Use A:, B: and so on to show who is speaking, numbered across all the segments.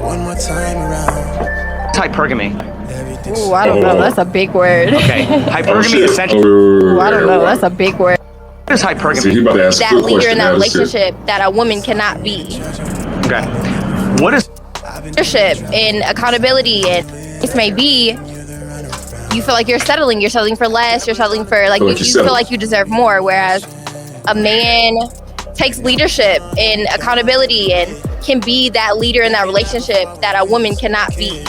A: One more time around.
B: Hypergamy.
C: Ooh, I don't know. That's a big word.
B: Okay. Hypergamy essentially.
C: Ooh, I don't know. That's a big word.
B: What is hypergamy?
D: See, he about to ask
C: That
D: a good
C: leader
D: question.
C: in that relationship that a woman cannot be.
B: Okay. What is
C: Leadership and accountability, and this may be. You feel like you're settling for less. You're settling for like you feel like you deserve more. Whereas a man takes leadership and accountability and can be that leader in that relationship that a woman cannot be.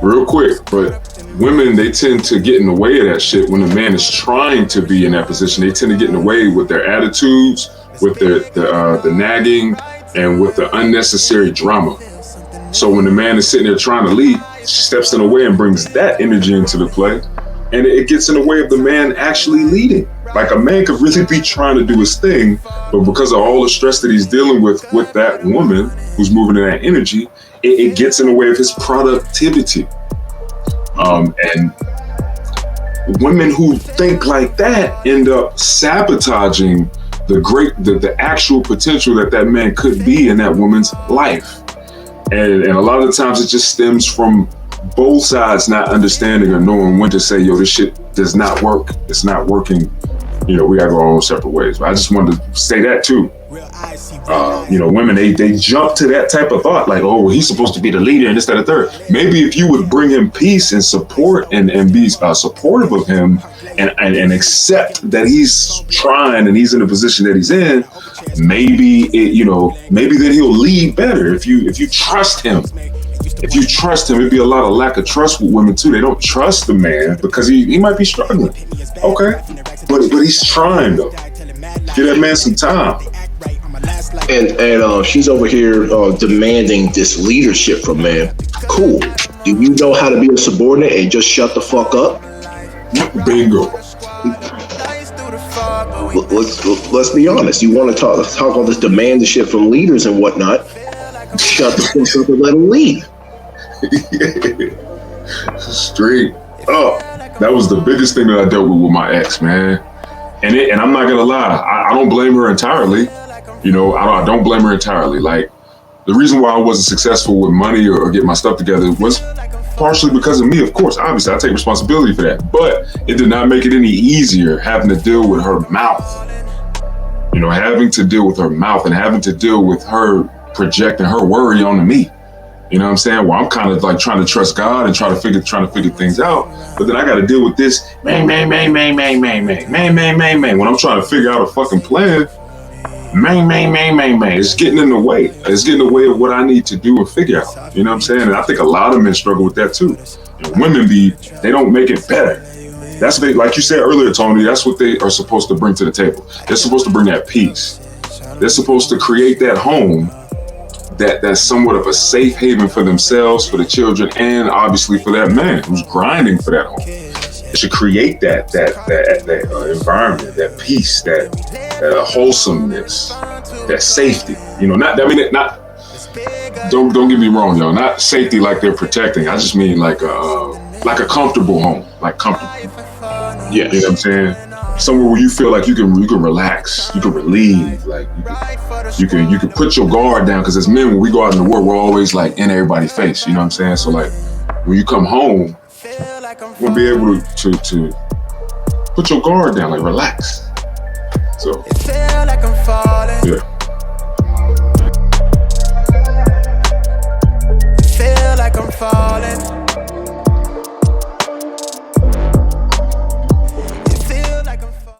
D: Real quick, but women, they tend to get in the way of that shit when a man is trying to be in that position. They tend to get in the way with their attitudes, with the nagging, and with the unnecessary drama. So when the man is sitting there trying to lead, she steps in the way and brings that energy into the play, and it gets in the way of the man actually leading. Like a man could really be trying to do his thing, but because of all the stress that he's dealing with that woman who's moving in that energy, it gets in the way of his productivity. And women who think like that end up sabotaging the actual potential that man could be in that woman's life. And a lot of the times it just stems from both sides not understanding or knowing when to say, yo, this shit does not work. It's not working. You know, we gotta go our own separate ways. But I just wanted to say that too. Women, they jump to that type of thought, like, oh, well, he's supposed to be the leader and this, that, and third. Maybe if you would bring him peace and support and be supportive of him and accept that he's trying and he's in the position that he's in, maybe then he'll lead better if you trust him. If you trust him, it'd be a lot of lack of trust with women too. They don't trust the man because he might be struggling. Okay, but he's trying though. Give that man some time.
E: And she's over here demanding this leadership from man. Cool. Do you know how to be a subordinate and just shut the fuck up?
D: Bingo.
E: Let's be honest. You want to talk all this demand shit from leaders and whatnot? Shut the fuck up and let them lead.
D: Straight up. That was the biggest thing that I dealt with my ex, man. And I'm not gonna lie, I don't blame her entirely. I don't blame her entirely. Like, the reason why I wasn't successful with money or getting my stuff together was partially because of me, of course. Obviously, I take responsibility for that. But it did not make it any easier having to deal with her mouth. Having to deal with her mouth and having to deal with her projecting her worry onto me. You know what I'm saying? Well, I'm kind of like trying to trust God and trying to figure things out. But then I got to deal with this, man. When I'm trying to figure out a fucking plan, it's getting in the way. It's getting in the way of what I need to do and figure out. You know what I'm saying? And I think a lot of men struggle with that too. Women they don't make it better. That's like you said earlier, Tony, that's what they are supposed to bring to the table. They're supposed to bring that peace. They're supposed to create that home that's somewhat of a safe haven for themselves, for the children, and obviously for that man who's grinding for that home. They should create that environment, that peace, that wholesomeness, that safety. Don't get me wrong, y'all. Not safety like they're protecting. I just mean like a comfortable home, like comfortable.
E: Yes.
D: You know what I'm saying? Somewhere where you feel like you can relax, you can relieve, like you can put your guard down. Because as men, when we go out in the world, we're always like in everybody's face. You know what I'm saying? So like when you come home, you'll be able to put your guard down, like relax. So.
A: It feel like I'm falling.